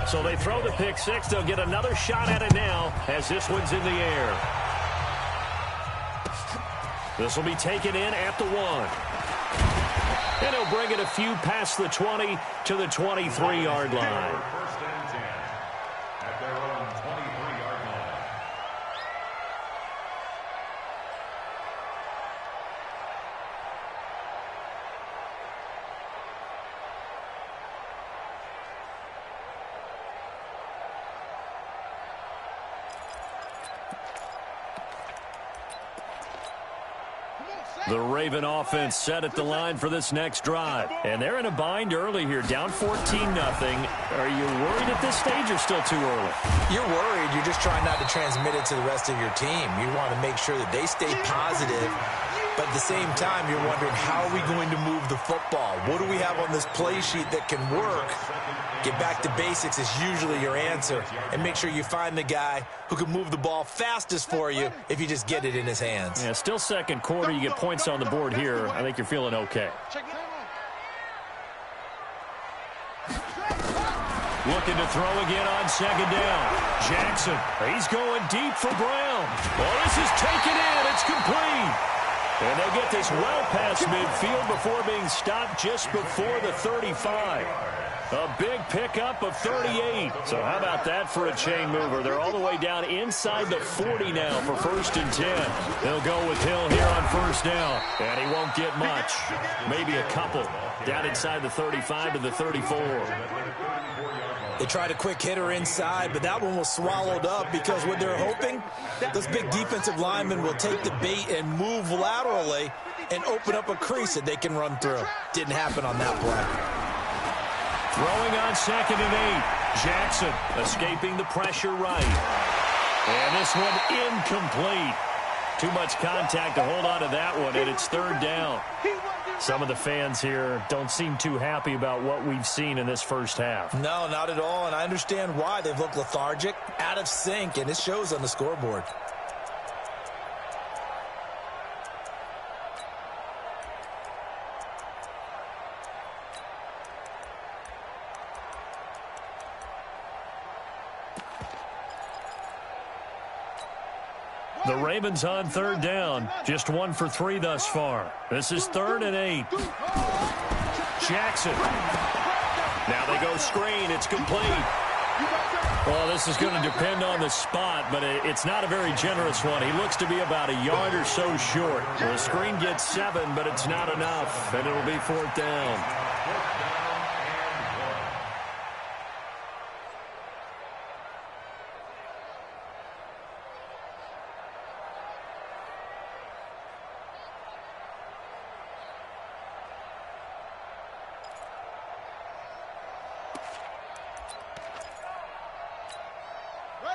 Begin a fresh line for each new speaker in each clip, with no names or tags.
So they throw the pick six. They'll get another shot at it now as this one's in the air. This will be taken in at the 1. And he'll bring it a few past the 20 to the 23-yard line.
First and 10 at their own 23-yard line.
The Raven offense set at the line for this next drive. And they're in a bind early here, down 14-0. Are you worried at this stage or still too early?
You're worried. You're just trying not to transmit it to the rest of your team. You want to make sure that they stay positive. But at the same time, you're wondering, how are we going to move the football? What do we have on this play sheet that can work? Get back to basics is usually your answer. And make sure you find the guy who can move the ball fastest for you if you just get it in his hands.
Yeah, still second quarter. You get points on the board here. I think you're feeling okay. Looking to throw again on second down. Jackson, he's going deep for Brown. Well, this is taken in. It's complete. And they get this well past midfield before being stopped just before the 35. A big pickup of 38. So how about that for a chain mover? They're all the way down inside the 40 now for first and 10. They'll go with Hill here on first down. And he won't get much. Maybe a couple. Down inside the 35 to the 34.
They tried a quick hitter inside, but that one was swallowed up because what they're hoping, those big defensive linemen will take the bait and move laterally and open up a crease that they can run through. Didn't happen on that play.
Throwing on second and 8. Jackson escaping the pressure right. And this one incomplete. Too much contact to hold on to that one, and it's third down. Some of the fans here don't seem too happy about what we've seen in this first half.
No, not at all, and I understand why. They've looked lethargic, out of sync, and it shows on the scoreboard.
The Ravens on third down. Just 1 for 3 thus far. This is third and 8. Jackson. Now they go screen. It's complete. Well, this is going to depend on the spot, but it's not a very generous one. He looks to be about a yard or so short. The screen gets 7, but it's not enough, and it'll be fourth down.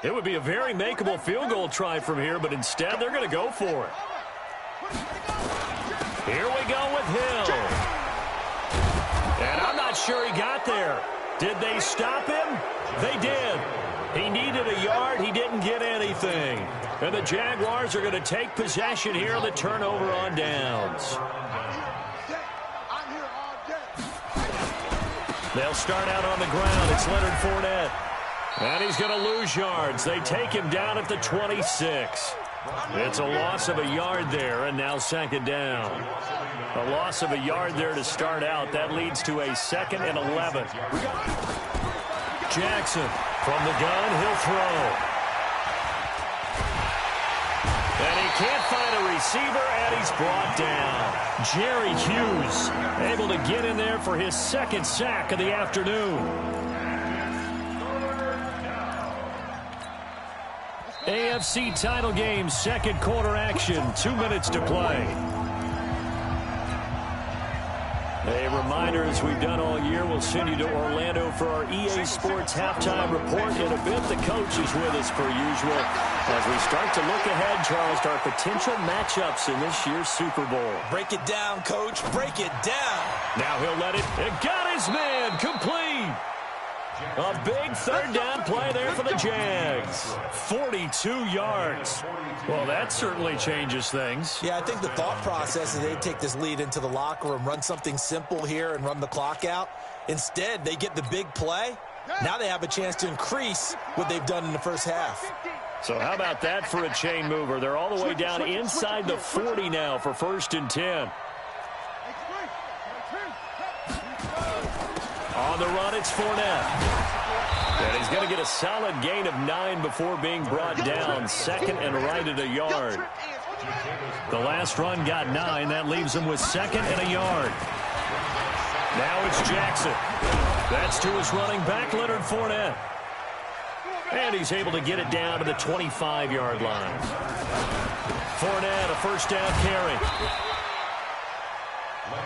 It would be a very makeable field goal try from here, but instead they're going to go for it. Here we go with Hill. And I'm not sure he got there. Did they stop him? They did. He needed a yard. He didn't get anything. And the Jaguars are going to take possession here on the turnover on downs. They'll start out on the ground. It's Leonard Fournette. And he's going to lose yards. They take him down at the 26. It's a loss of a yard there, and now second down. A loss of a yard there to start out. That leads to a second and 11. Jackson from the gun. He'll throw. And he can't find a receiver, and he's brought down. Jerry Hughes able to get in there for his second sack of the afternoon. AFC title game, second quarter action, 2 minutes to play. A reminder, as we've done all year, we'll send you to Orlando for our EA Sports halftime report. In a bit, the coach is with us per usual as we start to look ahead, Charles, to our potential matchups in this year's Super Bowl.
Break it down, Coach. Break it down.
Now he'll let it. It got his man. Complete. A big third down play there for the Jags. 42 yards. Well, that certainly changes things.
Yeah, I think the thought process is they take this lead into the locker room, run something simple here and run the clock out. Instead, they get the big play, Now they have a chance to increase what they've done in the first half.
So how about that for a chain mover? They're all the way down inside the 40 now for 1st and 10. On the run, it's Fournette. And he's going to get a solid gain of 9 before being brought down. 2nd and right at a yard. The last run got 9. That leaves him with 2nd and a yard. Now it's Jackson. That's to his running back, Leonard Fournette. And he's able to get it down to the 25-yard line. Fournette, a 1st down carry.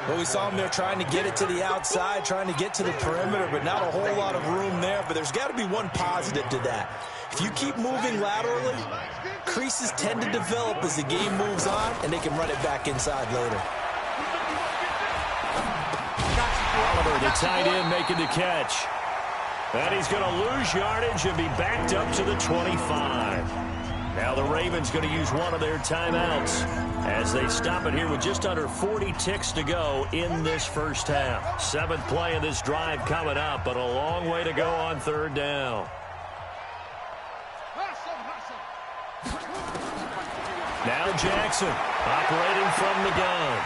Well, we saw him there trying to get it to the outside, trying to get to the perimeter, but not a whole lot of room there. But there's got to be one positive to that. If you keep moving laterally, creases tend to develop as the game moves on, and they can run it back inside later.
Oliver, the tight end, making the catch. And he's going to lose yardage and be backed up to the 25. Now the Ravens going to use one of their timeouts as they stop it here with just under 40 ticks to go in this first half. 7th play of this drive coming up, but a long way to go on 3rd down. Now Jackson operating from the gun.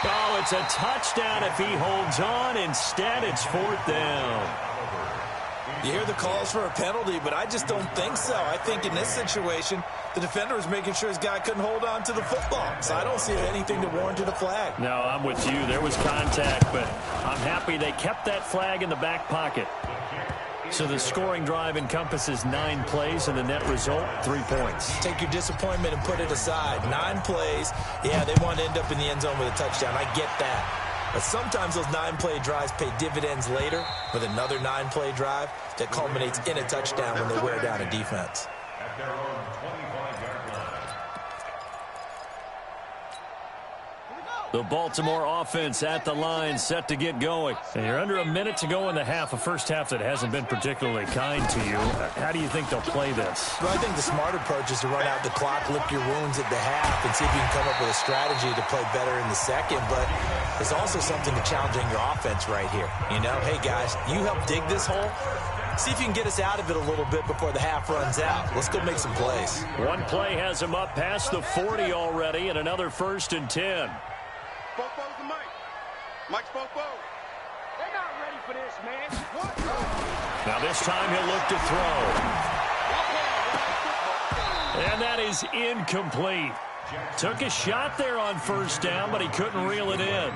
Oh, it's a touchdown if he holds on. Instead, it's 4th down.
You hear the calls for a penalty, but I just don't think so. I think in this situation, the defender was making sure his guy couldn't hold on to the football. So I don't see anything to warrant a flag.
No, I'm with you. There was contact, but I'm happy they kept that flag in the back pocket. So the scoring drive encompasses 9 plays, and the net result, 3 points.
Take your disappointment and put it aside. 9 plays. Yeah, they want to end up in the end zone with a touchdown. I get that. But sometimes those 9-play drives pay dividends later with another 9-play drive that culminates in a touchdown when they wear down a defense.
At their own 25-yard line.
The Baltimore offense at the line, set to get going. And you're under a minute to go in the half, a first half that hasn't been particularly kind to you. How do you think they'll play this?
Well, I think the smart approach is to run out the clock, lick your wounds at the half, and see if you can come up with a strategy to play better in the second. But there's also something to challenging your offense right here. You know, hey, guys, you help dig this hole. See if you can get us out of it a little bit before the half runs out. Let's go make some plays.
One play has him up past the 40 already, and another 1st and 10.
Bobo's the mic. Mike's Bobo. They're not ready for this, man. What?
Now this time he'll look to throw. And that is incomplete. Took a shot there on 1st down, but he couldn't reel it in.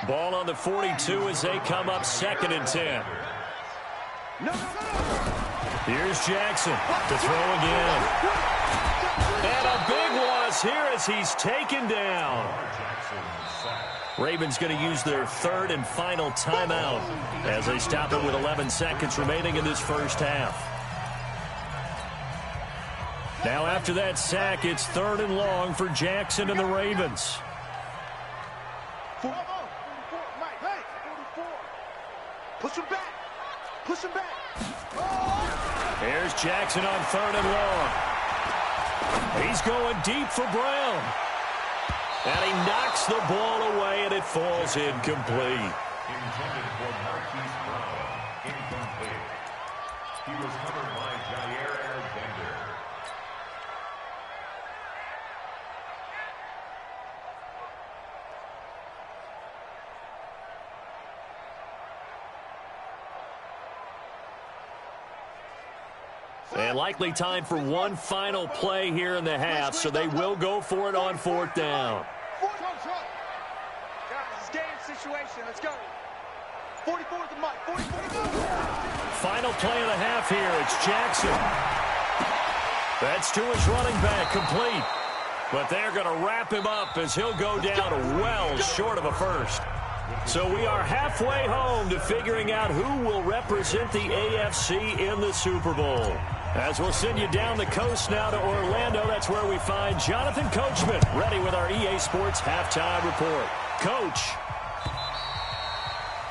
Ball on the 42 as they come up 2nd and 10. Here's Jackson to throw again. And a big one is here as he's taken down. Ravens going to use their 3rd and final timeout as they stop it with 11 seconds remaining in this first half. Now after that sack, it's 3rd and long for Jackson and the Ravens.
Push him back. Push him back.
Here's Jackson on 3rd and long. He's going deep for Brown. And he knocks the ball away, and it falls incomplete.
Intended for Marquise Brown. Incomplete. He was covered by Jair Alexander.
And likely time for one final play here in the half, so they will go for it on 4th down.
Guys, game situation. Let's go. 44 at the mic. 44.
Final play of the half here. It's Jackson. That's to his running back, complete. But they're going to wrap him up as he'll go down well short of a first. So we are halfway home to figuring out who will represent the AFC in the Super Bowl. As we'll send you down the coast now to Orlando, that's where we find Jonathan Coachman ready with our EA Sports Halftime Report. Coach.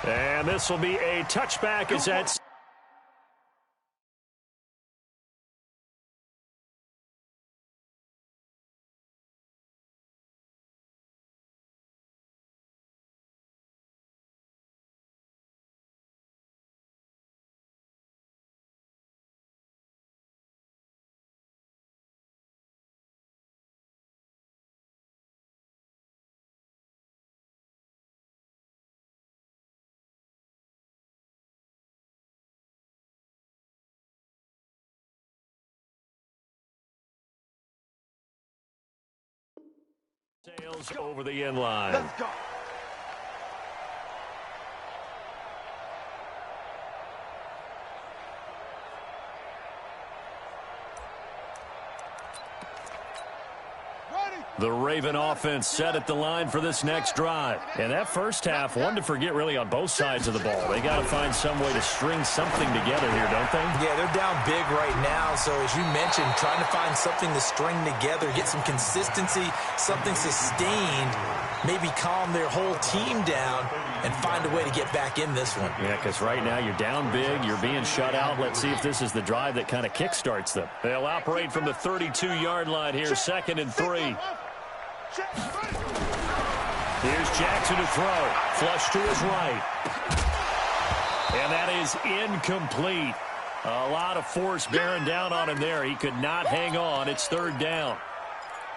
And this will be a touchback as that's Sails over the end line.
Let's go.
The Raven offense set at the line for this next drive. And that first half, one to forget really on both sides of the ball. They got to find some way to string something together here, don't they?
Yeah, they're down big right now. So as you mentioned, trying to find something to string together, get some consistency, something sustained, maybe calm their whole team down and find a way to get back in this one.
Yeah, because right now you're down big, you're being shut out. Let's see if this is the drive that kind of kickstarts them. They'll operate from the 32-yard line here, 2nd and 3. Here's Jackson to throw. Flush to his right. And that is incomplete. A lot of force bearing down on him there. He could not hang on. It's 3rd down.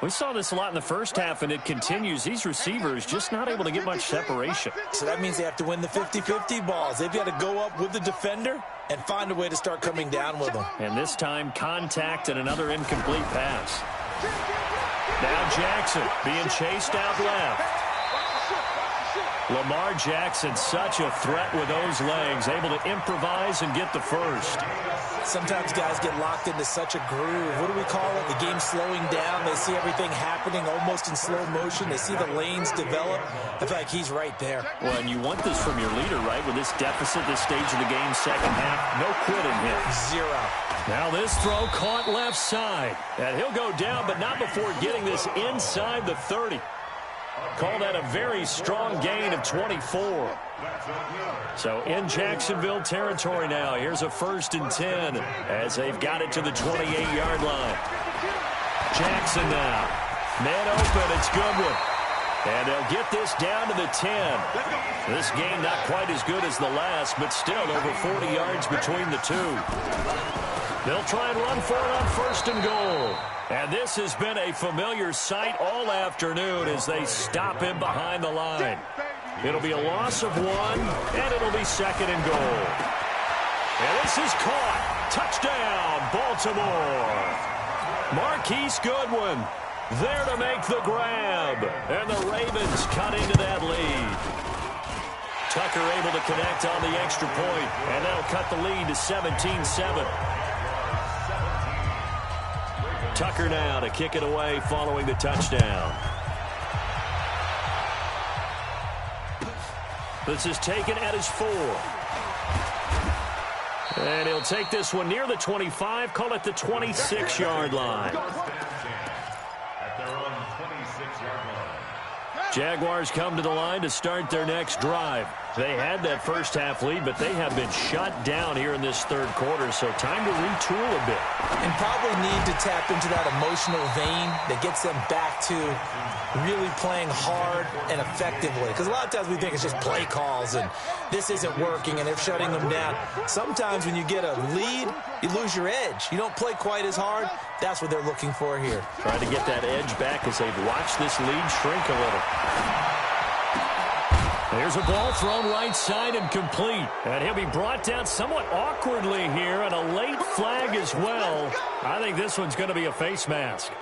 We saw this a lot in the first half, and it continues. These receivers just not able to get much separation.
So that means they have to win the 50-50 balls. They've got to go up with the defender and find a way to start coming down with them.
And this time, contact and another incomplete pass. Now Jackson being chased out left. Lamar Jackson, such a threat with those legs, able to improvise and get the first.
Sometimes guys get locked into such a groove. What do we call it? The game slowing down. They see everything happening almost in slow motion. They see the lanes develop. I feel like he's right there.
Well, and you want this from your leader, right? With this deficit, this stage of the game, second half, no quitting him.
0.
Now this throw caught left side. And he'll go down, but not before getting this inside the 30. Call that a very strong gain of 24. So in Jacksonville territory now. Here's a 1st and 10 as they've got it to the 28-yard line. Jackson now. Man open. It's Goodwin. And they'll get this down to the 10. This game not quite as good as the last, but still over 40 yards between the two. They'll try and run for it on 1st and goal. And this has been a familiar sight all afternoon as they stop him behind the line. It'll be a loss of 1, and it'll be 2nd and goal. And this is caught. Touchdown, Baltimore. Marquise Goodwin there to make the grab. And the Ravens cut into that lead. Tucker able to connect on the extra point, and that'll cut the lead to 17-7. Tucker now to kick it away following the touchdown. This is taken at his 4. And he'll take this one near the 25, call it the 26-yard line. Jaguars come to the line to start their next drive. They had that first half lead, but they have been shut down here in this 3rd quarter, so time to retool a bit.
And probably need to tap into that emotional vein that gets them back to really playing hard and effectively. Because a lot of times we think it's just play calls and this isn't working and they're shutting them down. Sometimes when you get a lead, you lose your edge. You don't play quite as hard. That's what they're looking for here.
Trying to get that edge back as they've watched this lead shrink a little. There's a ball thrown right side and complete. And he'll be brought down somewhat awkwardly here, and a late flag as well. I think this one's going to be a face mask.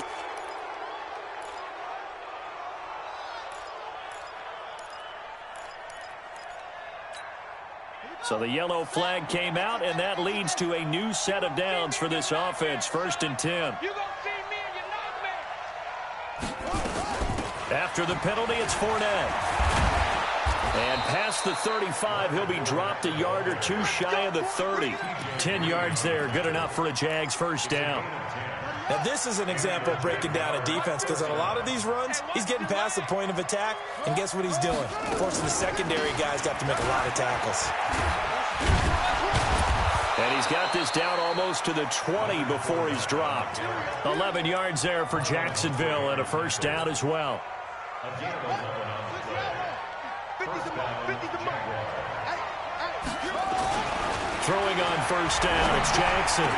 So the yellow flag came out, and that leads to a new set of downs for this offense. 1st and 10. After the penalty, it's Fournette. And past the 35, he'll be dropped a yard or two shy of the 30. 10 yards there, good enough for a Jags first down.
Now this is an example of breaking down a defense, because on a lot of these runs, he's getting past the point of attack, and guess what he's doing? Forcing the secondary guys to have to make a lot of tackles.
And he's got this down almost to the 20 before he's dropped. 11 yards there for Jacksonville, and a first down as well. Throwing on first down, it's Jackson.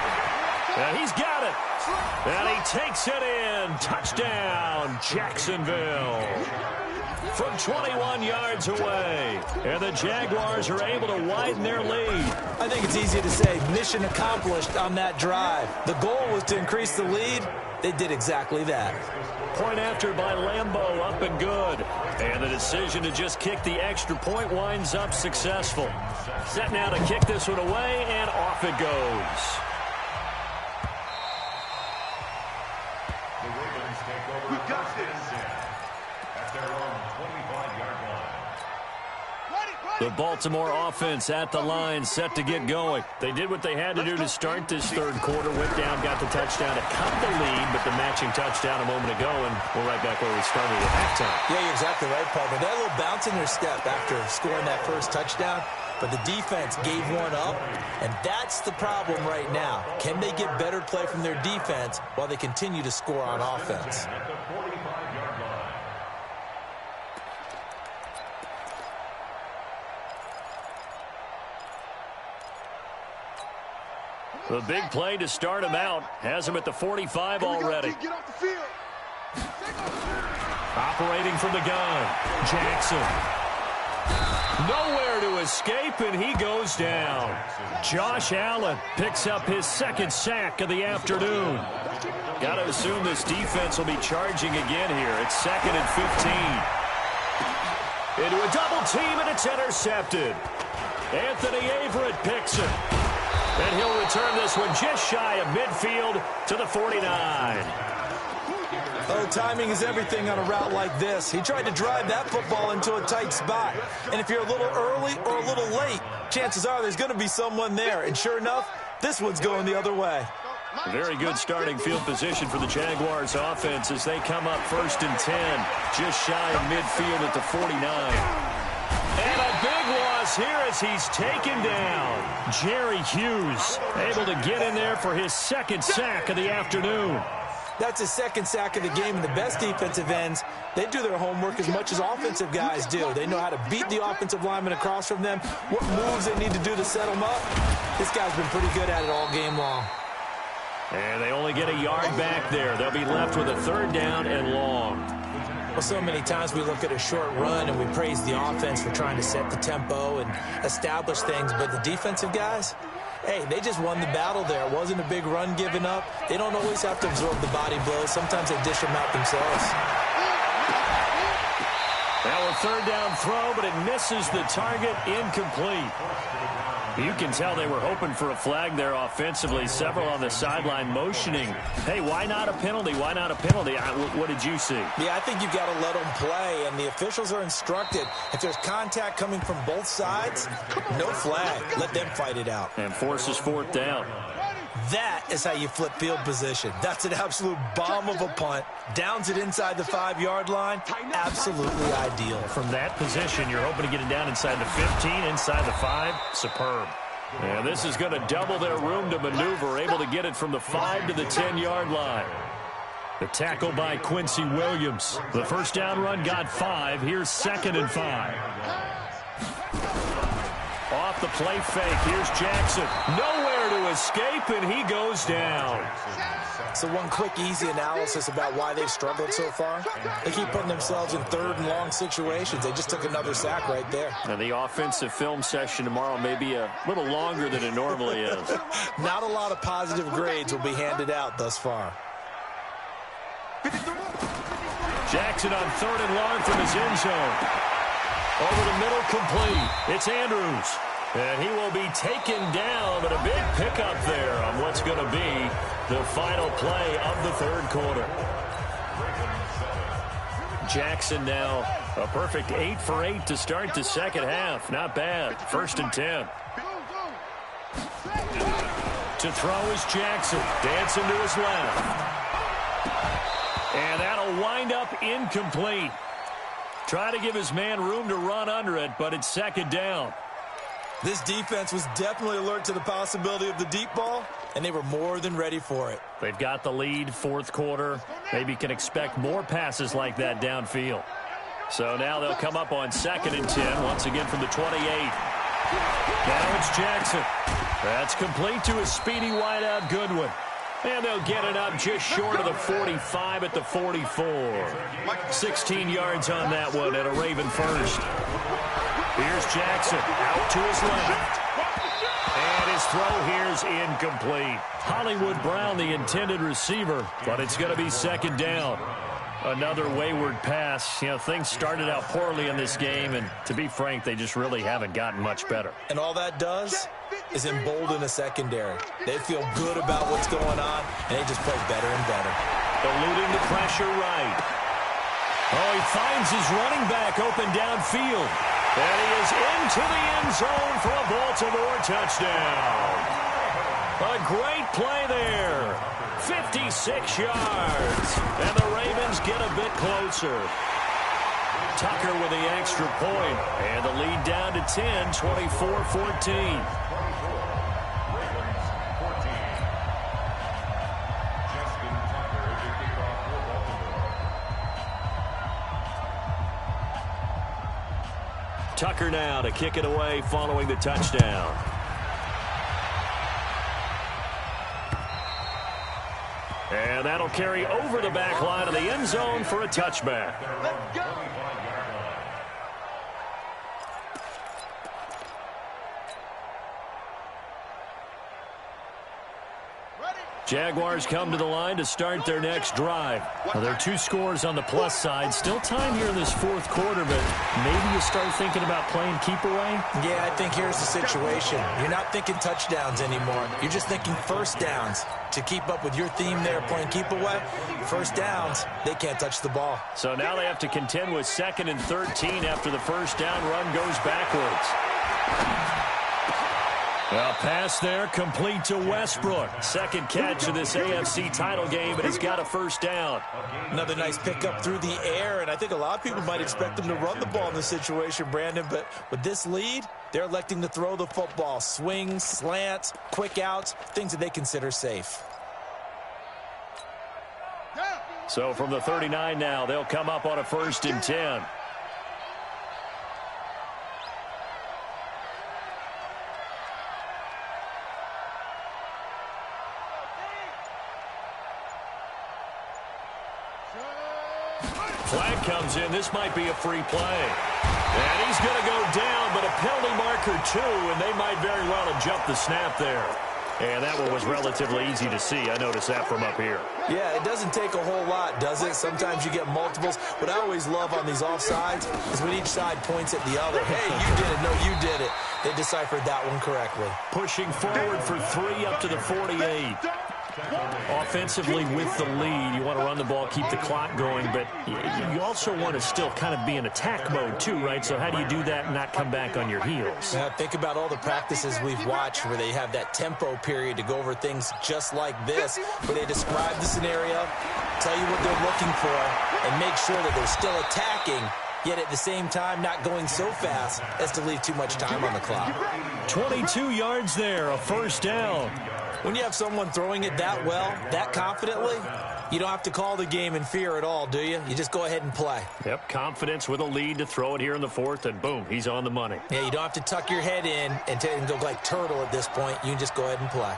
And he's got it. And he takes it in. Touchdown, Jacksonville. From 21 yards away. And the Jaguars are able to widen their lead.
I think it's easy to say mission accomplished on that drive. The goal was to increase the lead. they did exactly that.
Point after by Lambeau, up and good. And the decision to just kick the extra point winds up successful. Set now to kick this one away, and off it goes.
The Ravens take over first and 10 at their own 25-yard line.
The Baltimore offense at the line, set to get going. They did what they had to do to start this third quarter. Went down, got the touchdown to cut the lead, but the matching touchdown a moment ago, and we're right back where we started at halftime.
Yeah, you're exactly right, partner. They had a little bounce in their step after scoring that first touchdown, but the defense gave one up, and that's the problem right now. Can they get better play from their defense while they continue to score on offense?
At the 45-yard line.
The big play to start him out has him at the 45 already.
Get off the field.
Operating from the gun, Jackson. Nowhere to escape, and he goes down. Josh Allen picks up his second sack of the afternoon. Got to assume this defense will be charging again here. It's 2nd and 15. Into a double team, and it's intercepted. Anthony Averett picks it. And he'll return this one just shy of midfield to the 49.
Oh, timing is everything on a route like this. He tried to drive that football into a tight spot. And if you're a little early or a little late, chances are there's going to be someone there. And sure enough, this one's going the other way.
Very good starting field position for the Jaguars offense as they come up 1st and 10, just shy of midfield at the 49. And a big loss here as he's taken down. Jerry Hughes able to get in there for his second sack of the afternoon.
That's his second sack of the game, and the best defensive ends, they do their homework as much as offensive guys do. They know how to beat the offensive lineman across from them, what moves they need to do to set them up. This guy's been pretty good at it all game long.
And they only get a yard back there. They'll be left with a 3rd down and long.
Well, so many times we look at a short run and we praise the offense for trying to set the tempo and establish things, but the defensive guys, hey, they just won the battle there. It wasn't a big run given up. They don't always have to absorb the body blows. Sometimes they dish them out themselves.
Now a 3rd down throw, but it misses the target, incomplete. You can tell they were hoping for a flag there offensively. Several on the sideline motioning. Hey, why not a penalty? Why not a penalty? What did you see?
Yeah, I think you've got to let them play, and the officials are instructed. If there's contact coming from both sides, no flag. Let them fight it out.
And forces 4th down.
That is how you flip field position. That's an absolute bomb of a punt. Downs it inside the 5-yard line. Absolutely ideal.
From that position, you're hoping to get it down inside the 15, inside the 5. Superb. And this is going to double their room to maneuver, able to get it from the 5 to the 10-yard line. The tackle by Quincy Williams. The first down run got 5. Here's 2nd and 5. Off the play fake. Here's Jackson. Nowhere to escape, and he goes down.
So one quick, easy analysis about why they've struggled so far. They keep putting themselves in 3rd and long situations. They just took another sack right there.
And the offensive film session tomorrow may be a little longer than it normally is.
Not a lot of positive grades will be handed out thus far.
Jackson on 3rd and long from his end zone. Over the middle, complete. It's Andrews. And he will be taken down, but a big pickup there on what's going to be the final play of the 3rd quarter. Jackson now a perfect 8 for 8 to start the 2nd half. Not bad. 1st and 10. To throw is Jackson. Dancing to his left. And that'll wind up incomplete. Try to give his man room to run under it, but it's 2nd down.
This defense was definitely alert to the possibility of the deep ball, and they were more than ready for it.
They've got the lead, 4th quarter. Maybe can expect more passes like that downfield. So now they'll come up on 2nd and 10, once again from the 28. Now it's Jackson. That's complete to his speedy wideout Goodwin. And they'll get it up just short of the 45 at the 44. 16 yards on that one and a Raven first. Here's Jackson out to his left. And his throw here is incomplete. Hollywood Brown, the intended receiver, but it's going to be second down. Another wayward pass. You know, things started out poorly in this game, and to be frank, they just really haven't gotten much better.
And all that does is embolden a secondary. They feel good about what's going on, and they just play better and better.
Eluding the pressure right. Oh, he finds his running back open downfield. And he is into the end zone for a Baltimore touchdown. A great play there. 56 yards. And the Ravens get a bit closer. Tucker with the extra point. And the lead down to 10, 24-14. Tucker now to kick it away following the touchdown. And that'll carry over the back line of the end zone for a touchback.
Let's go.
Jaguars come to the line to start their next drive. Well, there are 2 scores on the plus side. Still time here in this fourth quarter, but maybe you start thinking about playing keep away?
Yeah, I think here's the situation. You're not thinking touchdowns anymore. You're just thinking first downs. To keep up with your theme there, playing keep away, first downs, they can't touch the ball.
So now they have to contend with 2nd and 13 after the first down run goes backwards. Well, pass there, complete to Westbrook. Second catch of this AFC title game, but he's got a first down.
Another nice pickup through the air, and I think a lot of people might expect them to run the ball in this situation, Brandon, but with this lead, they're electing to throw the football. Swings, slants, quick outs, things that they consider safe.
So from the 39 now, they'll come up on a 1st and 10. Flag comes in. This might be a free play. And he's going to go down, but a penalty marker too, and they might very well have jumped the snap there. And that one was relatively easy to see. I noticed that from up here.
Yeah, it doesn't take a whole lot, does it? Sometimes you get multiples. What I always love on these offsides is when each side points at the other. Hey, you did it. No, you did it. They deciphered that one correctly.
Pushing forward for 3 up to the 48. Offensively with the lead, you want to run the ball, keep the clock going, but you also want to still kind of be in attack mode too, right? So how do you do that and not come back on your heels?
Now, think about all the practices we've watched where they have that tempo period to go over things just like this, where they describe the scenario, tell you what they're looking for, and make sure that they're still attacking, yet at the same time not going so fast as to leave too much time on the clock.
22 yards there, a first down.
When you have someone throwing it that well, that confidently, you don't have to call the game in fear at all, do you? You just go ahead and play.
Yep, confidence with a lead to throw it here in the 4th, and boom, he's on the money.
Yeah, you don't have to tuck your head in and go like turtle at this point. You can just go ahead and play.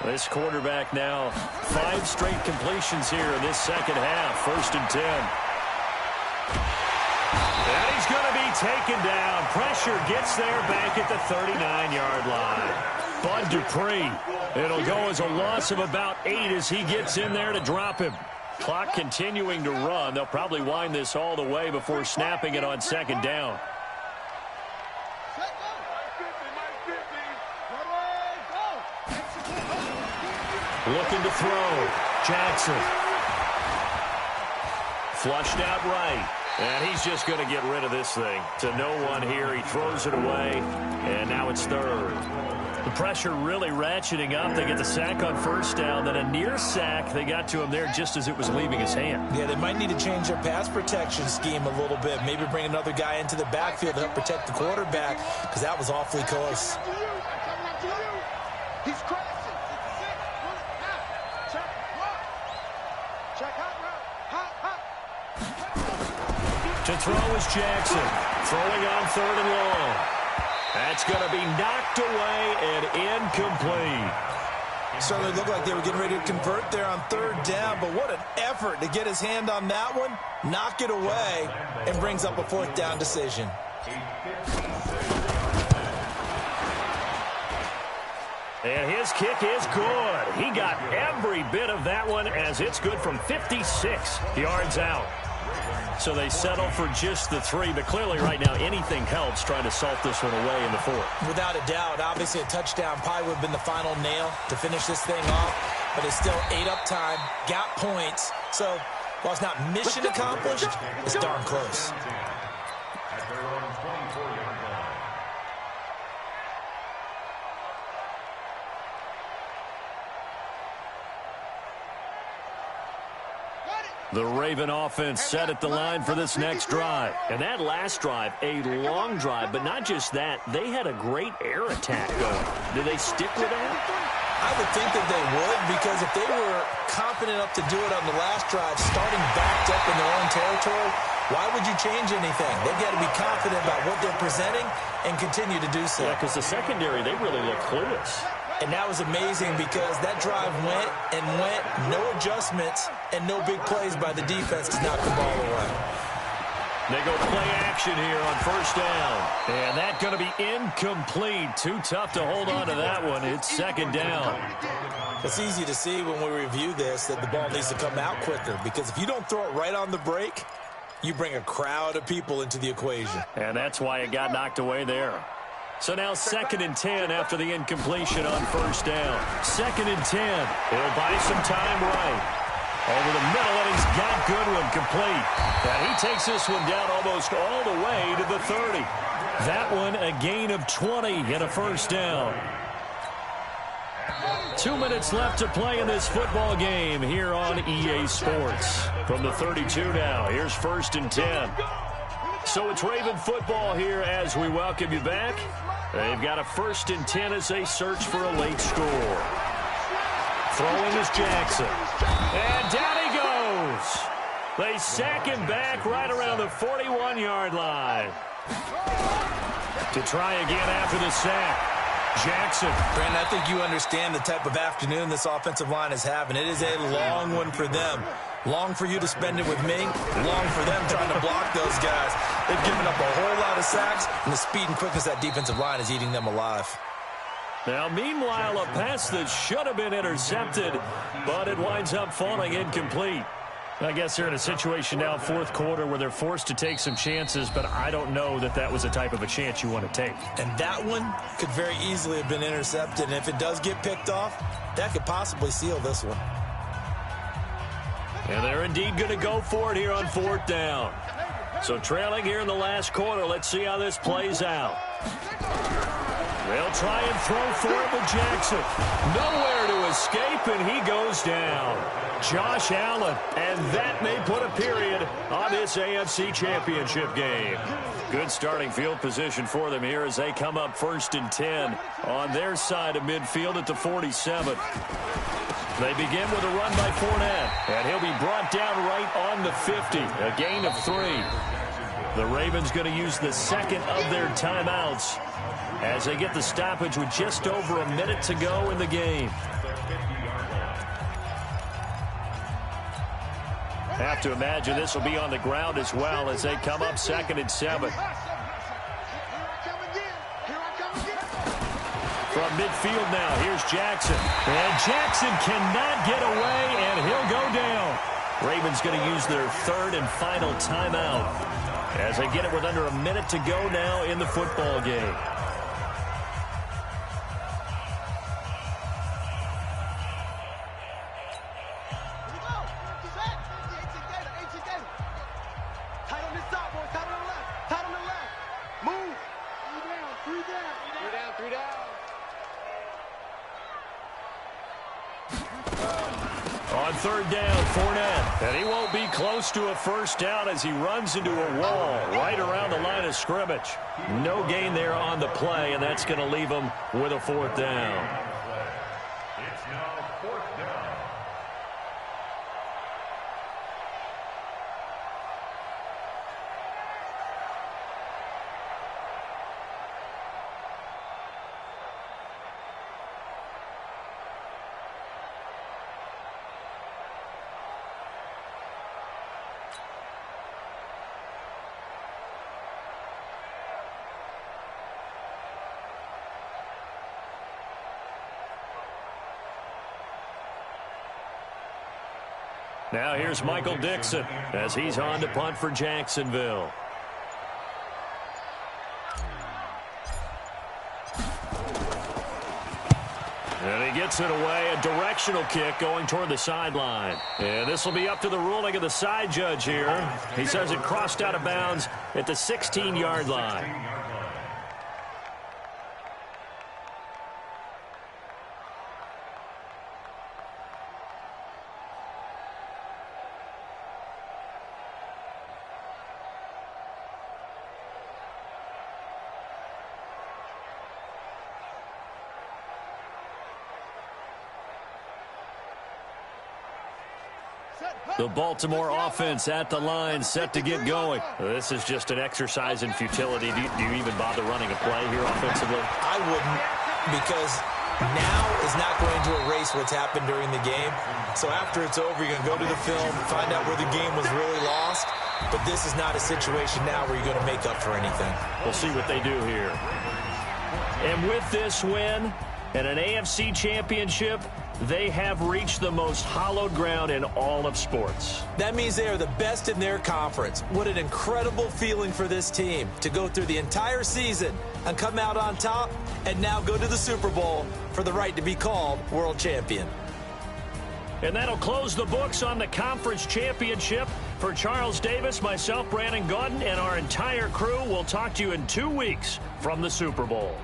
This quarterback now, 5 straight completions here in this second half, 1st and 10. And he's going to be taken down. Pressure gets there back at the 39-yard line. Bud Dupree. It'll go as a loss of about 8 as he gets in there to drop him. Clock continuing to run. They'll probably wind this all the way before snapping it on 2nd down. Looking to throw. Jackson. Flushed out right. And he's just going to get rid of this thing. To no one here. He throws it away. And now it's 3rd. The pressure really ratcheting up. They get the sack on 1st down. Then a near sack. They got to him there just as it was leaving his hand.
Yeah, they might need to change their pass protection scheme a little bit. Maybe bring another guy into the backfield to help protect the quarterback, because that was awfully close.
He's crashing. Check out.
To throw is Jackson. Throwing on 3rd and long. That's going to be knocked away and incomplete.
Certainly looked like they were getting ready to convert there on 3rd down, but what an effort to get his hand on that one, knock it away, and brings up a 4th down decision.
And his kick is good. He got every bit of that one as it's good from 56 yards out. So they settle for just the 3, but clearly right now anything helps trying to salt this one away in the 4th.
Without a doubt, obviously a touchdown probably would have been the final nail to finish this thing off, but it's still 8 up time, got points. So while it's not mission accomplished, it's darn close.
At their own 24-yard line.
The Raven offense set at the line for this next drive. And that last drive, a long drive, but not just that. They had a great air attack going. Do they stick with that?
I would think that they would, because if they were confident enough to do it on the last drive, starting backed up in their own territory, why would you change anything? They've got to be confident about what they're presenting and continue to do so.
Yeah, because the secondary, they really look clueless.
And that was amazing because that drive went and went, no adjustments, and no big plays by the defense to knock the ball away.
They go play action here on first down. And that's going to be incomplete. Too tough to hold on to that one. It's second down.
It's easy to see when we review this that the ball needs to come out quicker, because if you don't throw it right on the break, you bring a crowd of people into the equation.
And that's why it got knocked away there. So now 2nd and 10 after the incompletion on first down. 2nd and 10. It'll buy some time right. Over the middle, and he's got Goodwin complete. And he takes this one down almost all the way to the 30. That one a gain of 20 and a first down. 2 minutes left to play in this football game here on EA Sports. From the 32 now, here's 1st and 10. So it's Raven football here as we welcome you back. They've got a 1st and 10 as they search for a late score. Throwing is Jackson. And down he goes. They sack him back right around the 41-yard line. To try again after the sack. Jackson.
Brandon, I think you understand the type of afternoon this offensive line is having. It is a long one for them. Long for you to spend it with me. Long for them trying to block those guys. They've given up a whole lot of sacks, and the speed and quickness of that defensive line is eating them alive.
Now, meanwhile, a pass that should have been intercepted, but it winds up falling incomplete. I guess they're in a situation now, 4th quarter, where they're forced to take some chances, but I don't know that that was the type of a chance you want to take.
And that one could very easily have been intercepted, and if it does get picked off, that could possibly seal this one.
And they're indeed going to go for it here on 4th down. So trailing here in the last quarter, let's see how this plays out. They'll try and throw for it with Jackson. Nowhere to escape, and he goes down. Josh Allen, and that may put a period on this AFC Championship game. Good starting field position for them here as they come up 1st and 10 on their side of midfield at the 47. They begin with a run by Fournette, and he'll be brought down right on the 50, a gain of 3. The Ravens going to use the 2nd of their timeouts as they get the stoppage with just over a minute to go in the game. Have to imagine this will be on the ground as well as they come up 2nd and 7. From midfield now, here's Jackson. And Jackson cannot get away, and he'll go down. Ravens going to use their 3rd and final timeout as they get it with under a minute to go now in the football game. On 3rd down, Fournette. And he won't be close to a first down as he runs into a wall right around the line of scrimmage. No gain there on the play, and that's going to leave him with a 4th down.
It's now 4th down.
Now here's Michael Dixon as he's on to punt for Jacksonville. And he gets it away, a directional kick going toward the sideline. And this will be up to the ruling of the side judge here. He says it crossed out of bounds at the 16-yard line. The Baltimore offense at the line, set to get going. This is just an exercise in futility. Do you even bother running a play here offensively?
I wouldn't, because now is not going to erase what's happened during the game. So after it's over, you're going to go to the film, find out where the game was really lost. But this is not a situation now where you're going to make up for anything.
We'll see what they do here. And with this win and an AFC championship, they have reached the most hallowed ground in all of sports.
That means they are the best in their conference. What an incredible feeling for this team to go through the entire season and come out on top and now go to the Super Bowl for the right to be called world champion.
And that'll close the books on the conference championship. For Charles Davis, myself, Brandon Gaudin, and our entire crew, we'll talk to you in 2 weeks from the Super Bowl.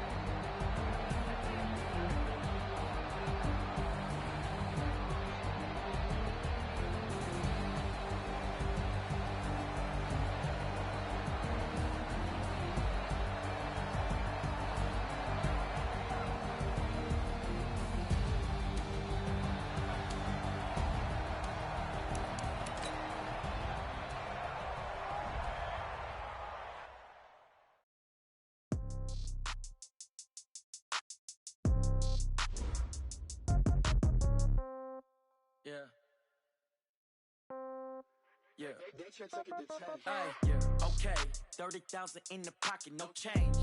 Yeah. Hey, yeah. Okay. 30,000 in the pocket, no change.